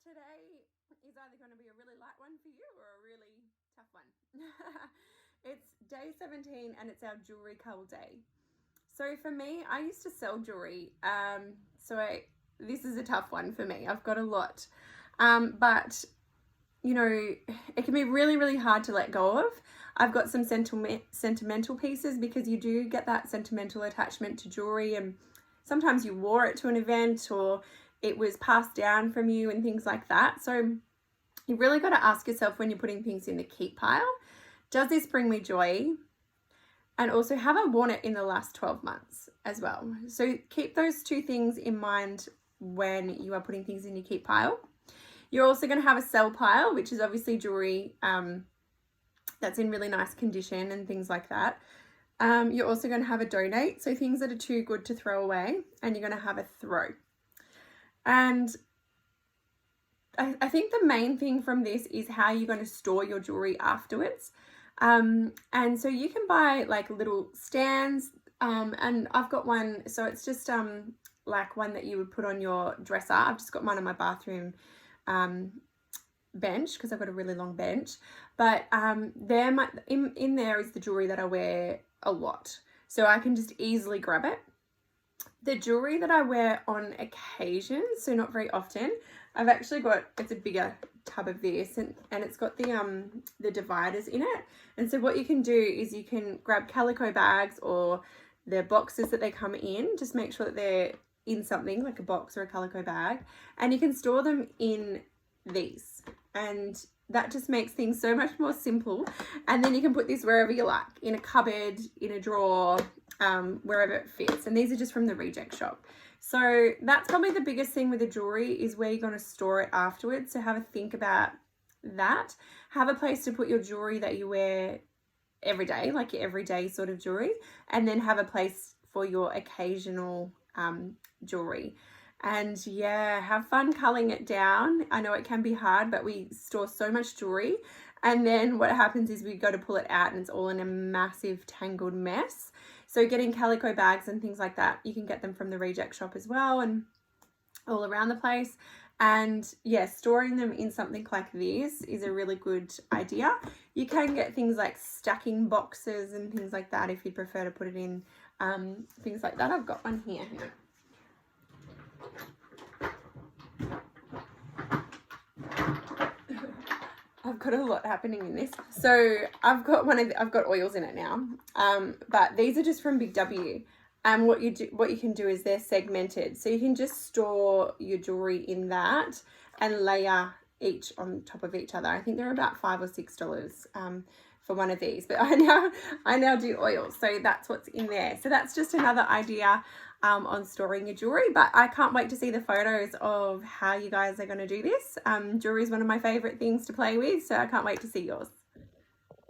today is either going to be a really light one for you or a really tough one. It's day 17 and it's our jewellery cull day. So for me, I used to sell jewellery. This is a tough one for me. I've got a lot. But you know, it can be really, really hard to let go of. I've got some sentimental pieces because you do get that sentimental attachment to jewelry, and sometimes you wore it to an event or it was passed down from you and things like that. So you really got to ask yourself when you're putting things in the keep pile, does this bring me joy? And also, have I worn it in the last 12 months as well? So keep those two things in mind when you are putting things in your keep pile. You're also going to have a sell pile, which is obviously jewelry that's in really nice condition and things like that. You're also going to have a donate, so things that are too good to throw away, and you're going to have a throw. And I think the main thing from this is how you're going to store your jewelry afterwards. And so you can buy like little stands, and I've got one, so it's just like one that you would put on your dresser. I've just got mine on my bathroom bench because I've got a really long bench, but in there is the jewelry that I wear a lot, so I can just easily grab it. The jewelry that I wear on occasion, so not very often, I've actually got, it's a bigger tub of this, and it's got the dividers in it. And so what you can do is you can grab calico bags or the boxes that they come in, just make sure that they're in something like a box or a calico bag, and you can store them in these, and that just makes things so much more simple. And then you can put this wherever you like, in a cupboard, in a drawer, wherever it fits. And these are just from the reject shop. So that's probably the biggest thing with the jewelry, is where you're going to store it afterwards. So have a think about that. Have a place to put your jewelry that you wear every day, like your everyday sort of jewelry, and then have a place for your occasional jewelry. And yeah, have fun culling it down. I know it can be hard, but we store so much jewelry, and then what happens is we go to pull it out and it's all in a massive tangled mess. So getting calico bags and things like that, you can get them from the reject shop as well, and all around the place. And yeah, storing them in something like this is a really good idea. You can get things like stacking boxes and things like that if you prefer to put it in things like that. I've got one here. I've got a lot happening in this. So I've got I've got oils in it now, but these are just from Big W. And what you can do is they're segmented, so you can just store your jewelry in that and layer each on top of each other. I think they're about $5 or $6 for one of these, but I now do oils, so that's what's in there. So that's just another idea on storing your jewelry. But I can't wait to see the photos of how you guys are going to do this. Jewelry is one of my favorite things to play with, so I can't wait to see yours.